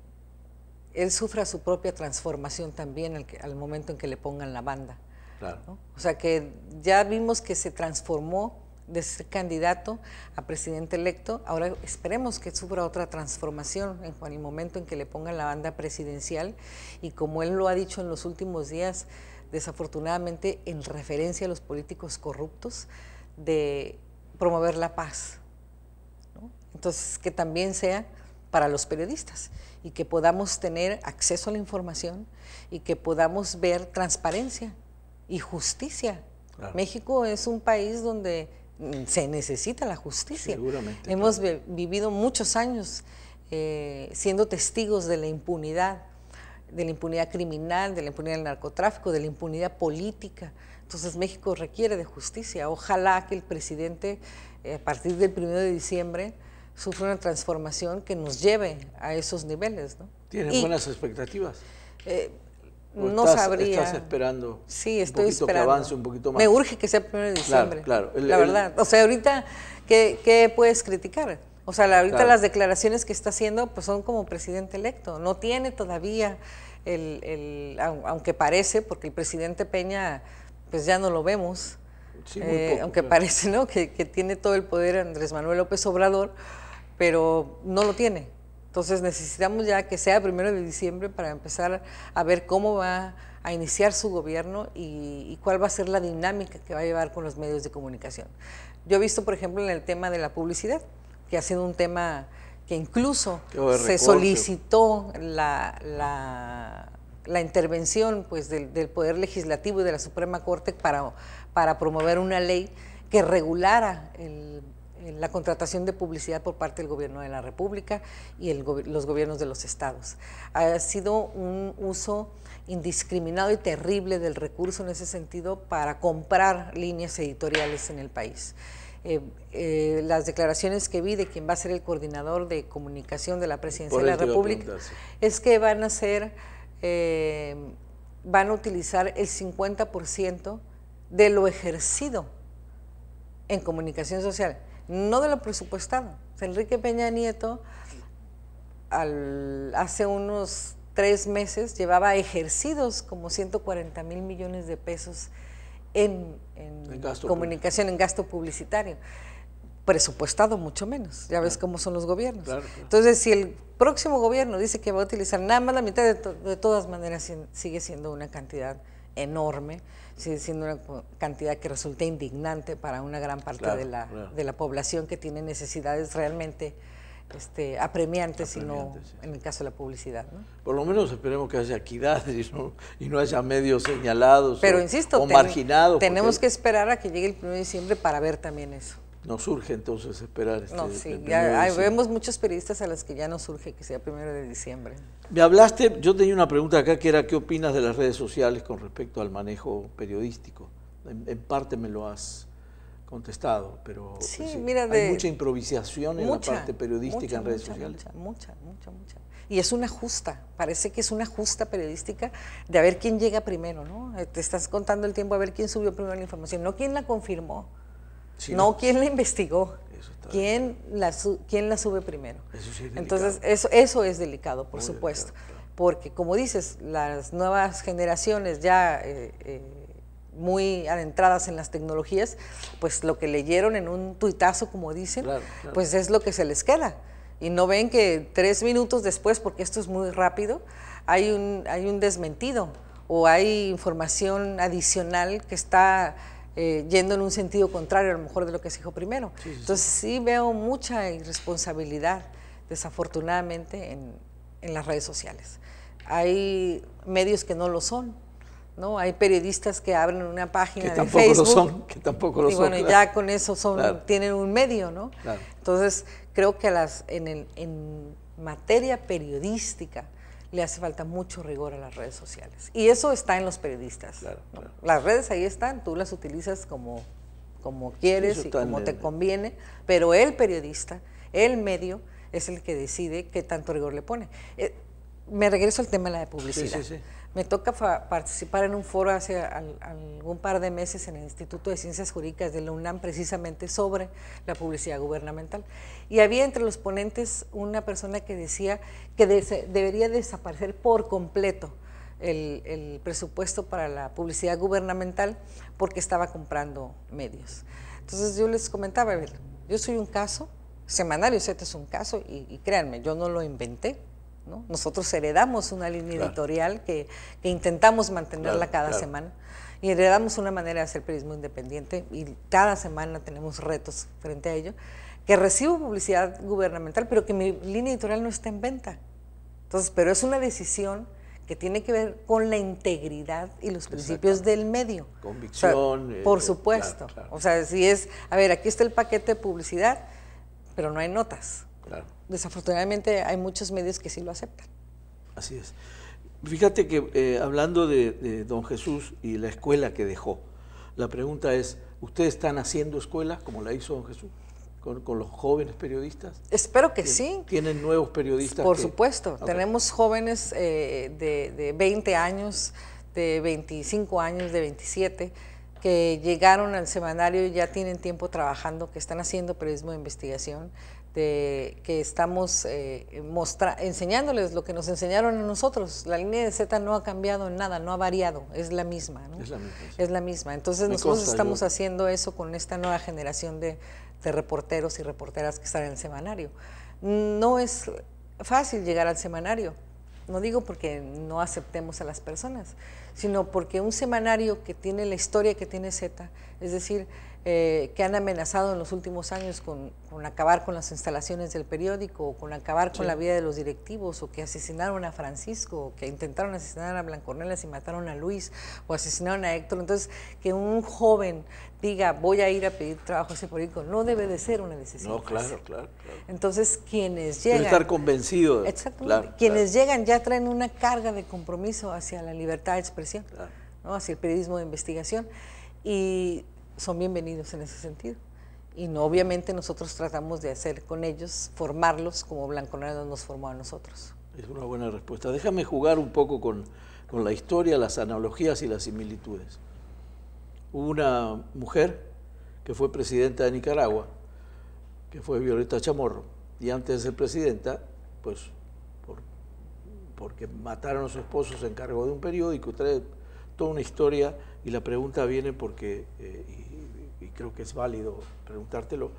él sufra su propia transformación también al momento en que le pongan la banda. Claro. ¿No? O sea que ya vimos que se transformó de ser candidato a presidente electo, ahora esperemos que sufra otra transformación en el momento en que le pongan la banda presidencial y como él lo ha dicho en los últimos días, desafortunadamente en referencia a los políticos corruptos, de promover la paz, ¿no? Entonces que también sea para los periodistas y que podamos tener acceso a la información y que podamos ver transparencia y justicia. Claro. México es un país donde se necesita la justicia. Seguramente. Hemos vivido muchos años siendo testigos de la impunidad criminal, de la impunidad del narcotráfico, de la impunidad política. Entonces México requiere de justicia. Ojalá que el presidente, a partir del 1 de diciembre, sufra una transformación que nos lleve a esos niveles, ¿no? ¿Tienen buenas expectativas? No sabría. ¿Estás esperando sí, estoy esperando. que avance un poquito más? Me urge que sea el 1 de diciembre. Claro. La verdad. O sea, ahorita, ¿qué puedes criticar? O sea, ahorita las declaraciones que está haciendo pues son como presidente electo. No tiene todavía aunque parece, porque el presidente Peña, pues ya no lo vemos. Sí, muy poco, aunque parece, ¿no? Que tiene todo el poder Andrés Manuel López Obrador, pero no lo tiene. Entonces necesitamos ya que sea 1 de diciembre para empezar a ver cómo va a iniciar su gobierno y cuál va a ser la dinámica que va a llevar con los medios de comunicación. Yo he visto, por ejemplo, en el tema de la publicidad, que ha sido un tema que incluso se solicitó la intervención pues, del Poder Legislativo y de la Suprema Corte para promover una ley que regulara la contratación de publicidad por parte del gobierno de la República y los gobiernos de los estados. Ha sido un uso indiscriminado y terrible del recurso en ese sentido para comprar líneas editoriales en el país. Las declaraciones que vi de quien va a ser el coordinador de comunicación de la Presidencia de la República es que van a utilizar el 50% de lo ejercido en comunicación social, no de lo presupuestado. O sea, Enrique Peña Nieto hace unos 3 meses llevaba ejercidos como 140,000 millones de pesos en comunicación, en gasto publicitario. Presupuestado mucho menos, ya ves cómo son los gobiernos. Claro. Entonces, si el próximo gobierno dice que va a utilizar nada más la mitad, de todas maneras sigue siendo una cantidad enorme, sigue siendo una cantidad que resulta indignante para una gran parte de la población que tiene necesidades realmente apremiantes, sino en el caso de la publicidad, ¿no? Por lo menos esperemos que haya equidad y no haya medios señalados. Pero insisto, marginados. Tenemos que esperar a que llegue el 1 de diciembre para ver también eso. Nos urge entonces esperar No, sí, ya vemos muchos periodistas a los que ya nos urge que sea 1 de diciembre. Me hablaste, yo tenía una pregunta acá que era ¿qué opinas de las redes sociales con respecto al manejo periodístico? En parte me lo has contestado, pero sí, pues, mira, hay mucha improvisación en la parte periodística en redes sociales. Mucha. Y es una justa, parece que es una justa periodística de a ver quién llega primero, ¿no? Te estás contando el tiempo a ver quién subió primero la información, no quién la confirmó. Sí, no, ¿quién la investigó? ¿Quién la sube primero? Eso sí es delicado. Entonces, eso es delicado, por supuesto. Claro. porque como dices, las nuevas generaciones ya muy adentradas en las tecnologías, pues lo que leyeron en un tuitazo, como dicen, Claro, claro. pues es lo que se les queda. Y no ven que 3 minutos después, porque esto es muy rápido, hay un desmentido o hay información adicional que está yendo en un sentido contrario a lo mejor de lo que se dijo primero. Sí, sí, Entonces sí veo mucha irresponsabilidad, desafortunadamente, en las redes sociales. Hay medios que no lo son, ¿no? Hay periodistas que abren una página de Facebook. Que tampoco lo son. Y bueno, claro. ya con eso Claro. tienen un medio, ¿no? Claro. Entonces, creo que en materia periodística le hace falta mucho rigor a las redes sociales. Y eso está en los periodistas. Claro, ¿no? claro. Las redes ahí están, tú las utilizas como quieres y como te conviene, pero el periodista, el medio, es el que decide qué tanto rigor le pone. Me regreso al tema de la publicidad. Sí. Me toca participar en un foro hace algún par de meses en el Instituto de Ciencias Jurídicas de la UNAM, precisamente sobre la publicidad gubernamental. Y había entre los ponentes una persona que decía que debería desaparecer por completo el presupuesto para la publicidad gubernamental porque estaba comprando medios. Entonces yo les comentaba, a ver, yo soy un caso, Semanario Z es un caso, y créanme, yo no lo inventé, ¿no? Nosotros heredamos una línea editorial que intentamos mantenerla cada semana, y heredamos una manera de hacer periodismo independiente, y cada semana tenemos retos frente a ello, que recibo publicidad gubernamental, pero que mi línea editorial no está en venta. Entonces, pero es una decisión que tiene que ver con la integridad y los principios del medio. Convicción. O sea, por supuesto. Claro. O sea, si es, a ver, aquí está el paquete de publicidad, pero no hay notas. Claro. Desafortunadamente hay muchos medios que sí lo aceptan. Así es. Fíjate que hablando de don Jesús y la escuela que dejó, la pregunta es, ¿ustedes están haciendo escuela como la hizo don Jesús con los jóvenes periodistas? Espero que sí. ¿Tienen nuevos periodistas? Por supuesto. Okay. Tenemos jóvenes de 20 años, de 25 años, de 27, que llegaron al semanario y ya tienen tiempo trabajando, que están haciendo periodismo de investigación, que estamos enseñándoles lo que nos enseñaron a nosotros. La línea de Z no ha cambiado en nada, no ha variado, es la misma, ¿no? Es la misma. Sí. Es la misma. Entonces nosotros estamos haciendo eso con esta nueva generación de reporteros y reporteras que están en el semanario. No es fácil llegar al semanario, no digo porque no aceptemos a las personas, sino porque un semanario que tiene la historia que tiene Z, es decir, que han amenazado en los últimos años con acabar con las instalaciones del periódico, o con acabar con la vida de los directivos, o que asesinaron a Francisco, o que intentaron asesinar a Blancornelas y mataron a Luis, o asesinaron a Héctor. Entonces, que un joven diga, voy a ir a pedir trabajo a ese periódico, no debe de ser una decisión. No, claro. Entonces, quienes llegan... Debe estar convencido. Exactamente. Quienes llegan ya traen una carga de compromiso hacia la libertad de expresión, ¿no? Hacia el periodismo de investigación, y son bienvenidos en ese sentido. Y no, obviamente nosotros tratamos de hacer con ellos, formarlos como Blancornelas nos formó a nosotros. Es una buena respuesta. Déjame jugar un poco con la historia, las analogías y las similitudes. Hubo una mujer que fue presidenta de Nicaragua, que fue Violeta Chamorro, y antes de ser presidenta, pues porque mataron a su esposo, se encargó de un periódico, trae toda una historia, y la pregunta viene porque, y creo que es válido preguntártelo,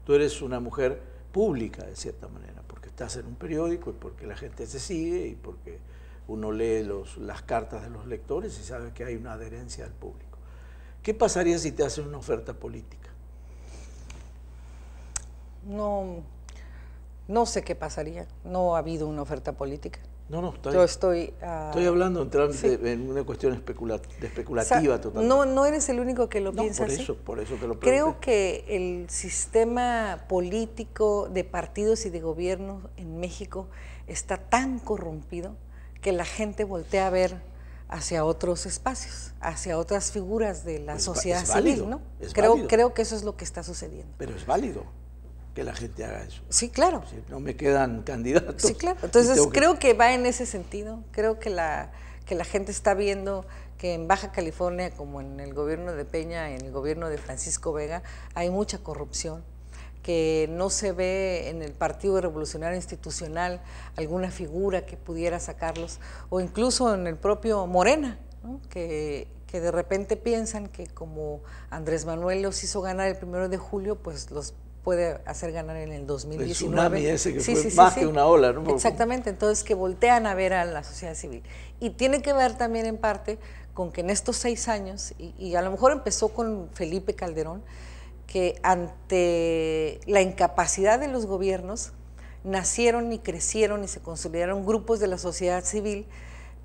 tú eres una mujer pública de cierta manera, porque estás en un periódico y porque la gente te sigue y porque uno lee las cartas de los lectores y sabe que hay una adherencia del público. ¿Qué pasaría si te hacen una oferta política? No sé qué pasaría, no ha habido una oferta política. No, está Yo bien. estoy hablando en una cuestión especulativa totalmente. No eres el único que lo piensa así. Por eso te lo pregunté. Creo que el sistema político de partidos y de gobierno en México está tan corrompido que la gente voltea a ver hacia otros espacios, hacia otras figuras de la sociedad civil, ¿no? Creo que eso es lo que está sucediendo. Pero es válido que la gente haga eso. Sí, claro. Si no me quedan candidatos. Sí, claro. Entonces creo que va en ese sentido. Creo que la gente está viendo que en Baja California, como en el gobierno de Peña, en el gobierno de Francisco Vega, hay mucha corrupción, que no se ve en el Partido Revolucionario Institucional alguna figura que pudiera sacarlos, o incluso en el propio Morena, ¿no? que de repente piensan que como Andrés Manuel los hizo ganar el 1 de julio, pues los puede hacer ganar en el 2019. El tsunami ese que fue más que una ola, ¿no? Exactamente, entonces que voltean a ver a la sociedad civil. Y tiene que ver también en parte con que en estos 6 años, y a lo mejor empezó con Felipe Calderón, que ante la incapacidad de los gobiernos, nacieron y crecieron y se consolidaron grupos de la sociedad civil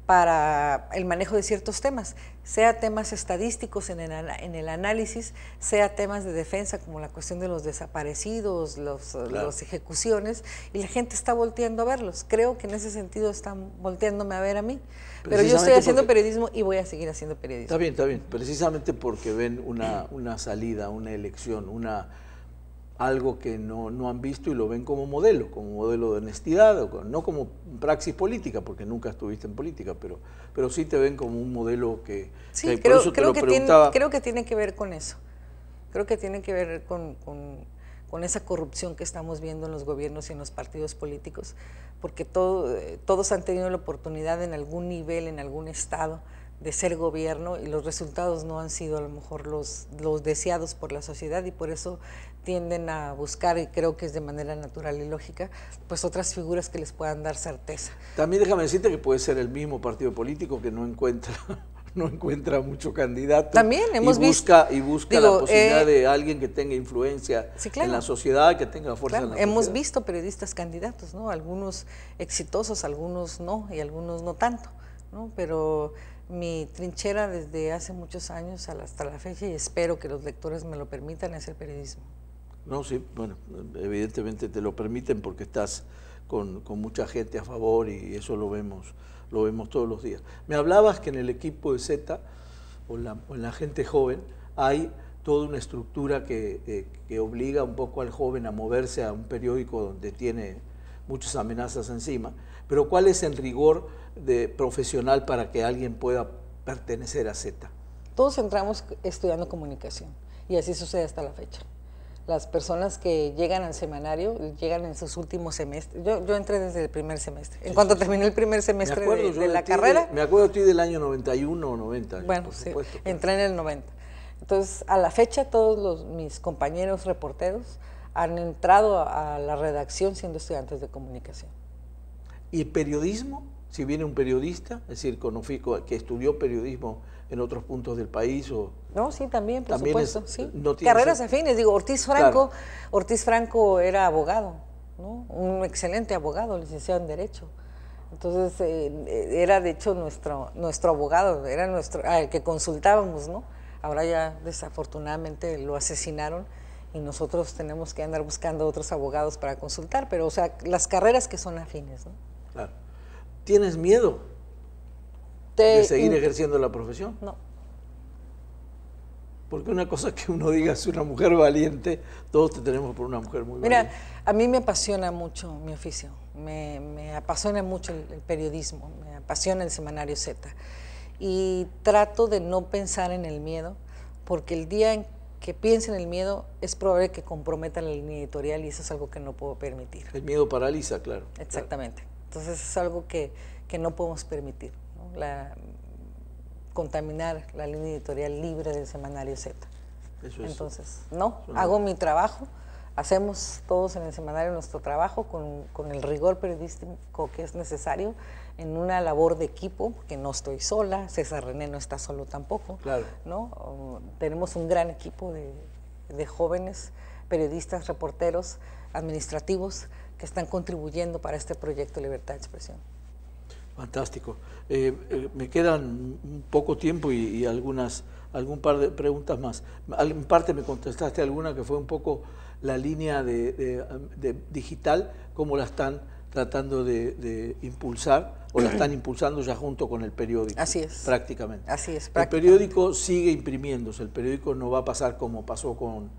para el manejo de ciertos temas, sea temas estadísticos en el análisis, sea temas de defensa como la cuestión de los desaparecidos, las ejecuciones, y la gente está volteando a verlos. Creo que en ese sentido están volteándome a ver a mí. Pero yo estoy haciendo periodismo y voy a seguir haciendo periodismo. Está bien, precisamente porque ven una salida, una elección, algo que no han visto y lo ven como modelo de honestidad, no como praxis política, porque nunca estuviste en política, pero sí te ven como un modelo que... Sí, creo que tiene que ver con eso. Creo que tiene que ver con esa corrupción que estamos viendo en los gobiernos y en los partidos políticos, porque todos han tenido la oportunidad en algún nivel, en algún estado, de ser gobierno, y los resultados no han sido a lo mejor los deseados por la sociedad, y por eso tienden a buscar, y creo que es de manera natural y lógica, pues otras figuras que les puedan dar certeza. También déjame decirte que puede ser el mismo partido político que no encuentra mucho candidato. También hemos visto. Y busca la posibilidad de alguien que tenga influencia en la sociedad, que tenga fuerza en la sociedad. Hemos visto periodistas candidatos, ¿no? Algunos exitosos, algunos no, y algunos no tanto, ¿no? Pero mi trinchera desde hace muchos años hasta la fecha, y espero que los lectores me lo permitan, es el periodismo. No, sí, bueno, evidentemente te lo permiten porque estás con mucha gente a favor, y eso lo vemos todos los días. Me hablabas que en el equipo de Z, o en la gente joven, hay toda una estructura que obliga un poco al joven a moverse a un periódico donde tiene muchas amenazas encima, pero ¿cuál es el rigor profesional para que alguien pueda pertenecer a Z? Todos entramos estudiando comunicación, y así sucede hasta la fecha. Las personas que llegan al semanario llegan en sus últimos semestres. Yo entré desde el primer semestre. En cuanto terminé el primer semestre de la carrera. Me acuerdo de ti del año 91 o 90. Bueno, por supuesto, sí, entré en el 90. Entonces, a la fecha, todos mis compañeros reporteros han entrado a la redacción siendo estudiantes de comunicación. ¿Y periodismo? Si viene un periodista, es decir, que estudió periodismo en otros puntos del país o... No, sí, también, por supuesto, sí. No carreras afines, digo, Ortiz Franco era abogado, ¿no? Un excelente abogado, licenciado en Derecho. Entonces, era de hecho nuestro abogado, era el que consultábamos, ¿no? Ahora ya desafortunadamente lo asesinaron y nosotros tenemos que andar buscando otros abogados para consultar, pero o sea, las carreras que son afines, ¿no? Claro. ¿Tienes miedo de seguir ejerciendo la profesión? No. Porque una cosa es que uno diga, es una mujer valiente, todos te tenemos por una mujer muy valiente. Mira, a mí me apasiona mucho mi oficio, me apasiona mucho el periodismo, me apasiona el semanario Z, y trato de no pensar en el miedo, porque el día en que piense en el miedo es probable que comprometa la línea editorial, y eso es algo que no puedo permitir. El miedo paraliza, claro. Exactamente. Entonces es algo que no podemos permitir, ¿no? Contaminar la línea editorial libre del semanario Z. Entonces, hago mi trabajo, hacemos todos en el semanario nuestro trabajo con el rigor periodístico que es necesario, en una labor de equipo, porque no estoy sola, César René no está solo tampoco, claro, ¿no? Tenemos un gran equipo de jóvenes periodistas, reporteros, administrativos, que están contribuyendo para este proyecto Libertad de Expresión. Fantástico. Me quedan un poco tiempo y algún par de preguntas más. En parte me contestaste alguna que fue un poco la línea de digital, cómo la están tratando de impulsar, o la están impulsando ya junto con el periódico. Así es. Prácticamente. Así es. El periódico sigue imprimiéndose, el periódico no va a pasar como pasó con...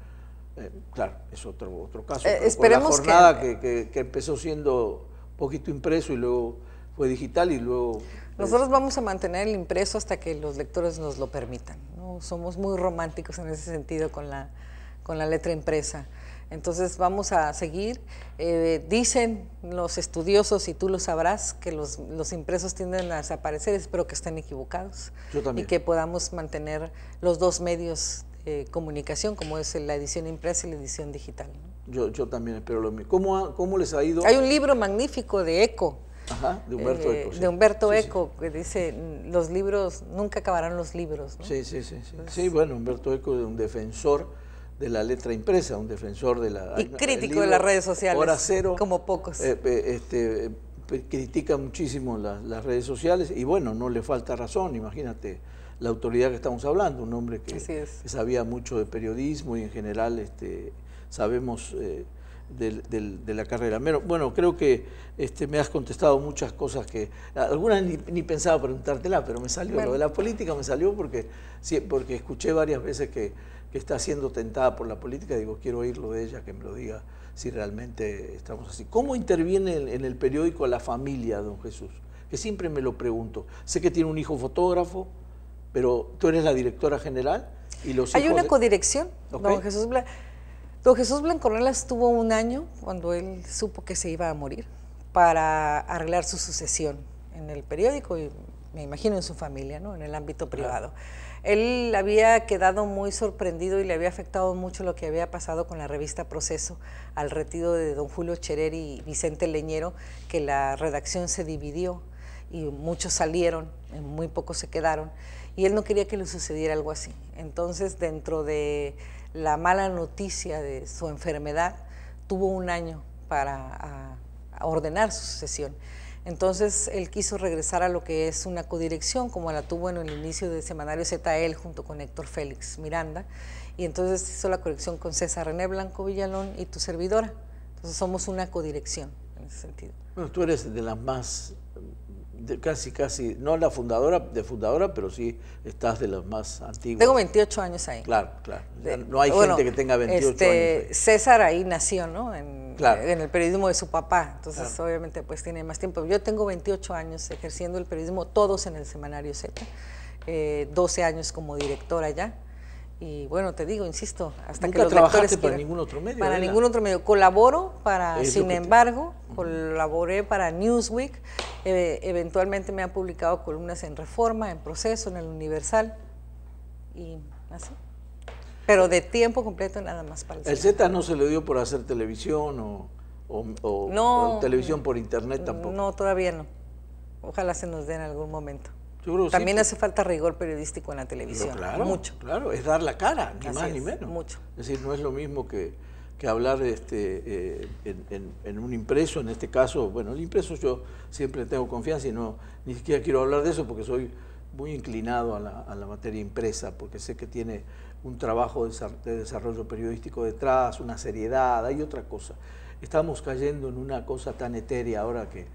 claro, es otro caso. Esperemos por la jornada que empezó siendo un poquito impreso y luego fue digital y luego... Nosotros vamos a mantener el impreso hasta que los lectores nos lo permitan, ¿no? Somos muy románticos en ese sentido con la letra impresa. Entonces vamos a seguir. Dicen los estudiosos, y tú lo sabrás, que los impresos tienden a desaparecer. Espero que estén equivocados. Yo también. Y que podamos mantener los dos medios de comunicación, como es la edición impresa y la edición digital, ¿no? Yo también espero lo mismo. ¿Cómo les ha ido? Hay un libro magnífico de Eco. Ajá, de Humberto Eco. Sí. De Humberto Sí, Eco, que dice, los libros, nunca acabarán los libros, ¿no? Sí. Sí, bueno, Humberto Eco es un defensor de la letra impresa, un defensor de la... Y crítico de las redes sociales, Hora Cero, como pocos. Critica muchísimo las redes sociales y bueno, no le falta razón, imagínate la autoridad que estamos hablando, un hombre que sabía mucho de periodismo y en general sabemos de la carrera. Bueno, creo que me has contestado muchas cosas que, algunas ni pensaba preguntártela, pero me salió, bueno. Lo de la política me salió porque escuché varias veces que está siendo tentada por la política, digo, quiero oírlo de ella, que me lo diga si realmente estamos así. ¿Cómo interviene en el periódico la familia, don Jesús? Que siempre me lo pregunto. Sé que tiene un hijo fotógrafo, pero tú eres la directora general y los hijos... Hay una codirección, okay. Don Jesús Blancornelas estuvo un año, cuando él supo que se iba a morir, para arreglar su sucesión en el periódico y me imagino en su familia, ¿no? En el ámbito privado. Él había quedado muy sorprendido y le había afectado mucho lo que había pasado con la revista Proceso al retiro de don Julio Cherer y Vicente Leñero, que la redacción se dividió y muchos salieron, muy pocos se quedaron, y él no quería que le sucediera algo así. Entonces, dentro de la mala noticia de su enfermedad, tuvo un año para ordenar su sucesión. Entonces, él quiso regresar a lo que es una codirección, como la tuvo en el inicio del semanario ZL, junto con Héctor Félix Miranda, y entonces hizo la corrección con César René Blanco Villalón y tu servidora. Entonces, somos una codirección en ese sentido. Bueno, tú eres de las más, casi, no la fundadora, pero sí estás de las más antiguas. Tengo 28 años ahí. Claro. No hay gente que tenga 28 años ahí. César ahí nació, ¿no? En el periodismo de su papá, entonces obviamente pues tiene más tiempo. Yo tengo 28 años ejerciendo el periodismo, todos en el semanario Z, 12 años como directora ya. Y bueno, te digo, insisto, hasta ¿Nunca que los trabajaste lectores para ningún otro medio? Para ningún otro medio. Colaboro para, sin embargo, colaboré para Newsweek. Eventualmente me han publicado columnas en Reforma, en Proceso, en el Universal y así. Pero de tiempo completo nada más para ¿El Z no se le dio por hacer televisión o televisión por internet tampoco? No, todavía no. Ojalá se nos dé en algún momento. Yo creo que también sí, hace falta rigor periodístico en la televisión. Pero claro, mucho. Claro, es dar la cara, ni así más es, ni menos. Mucho. Es decir, no es lo mismo que hablar en un impreso, en este caso, bueno, el impreso yo siempre tengo confianza y ni siquiera quiero hablar de eso porque soy muy inclinado a la materia impresa, porque sé que tiene un trabajo de desarrollo periodístico detrás, una seriedad, hay otra cosa. Estamos cayendo en una cosa tan etérea ahora que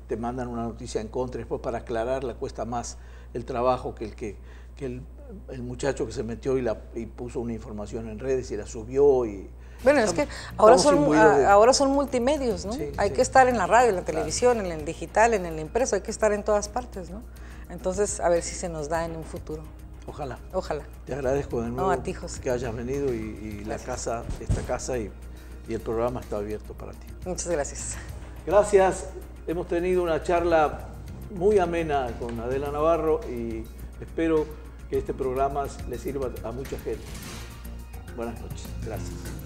te mandan una noticia en contra, después para aclararla cuesta más el trabajo que el muchacho que se metió y puso una información en redes y la subió. Bueno, es que ahora son multimedios, ¿no? Hay que estar en la radio, en la televisión, en el digital, en el impreso, hay que estar en todas partes, ¿no? Entonces, a ver si se nos da en un futuro. Ojalá. Ojalá. Te agradezco de nuevo a ti, José, que hayas venido y esta casa y el programa está abierto para ti. Muchas gracias. Gracias. Hemos tenido una charla muy amena con Adela Navarro y espero que este programa le sirva a mucha gente. Buenas noches. Gracias.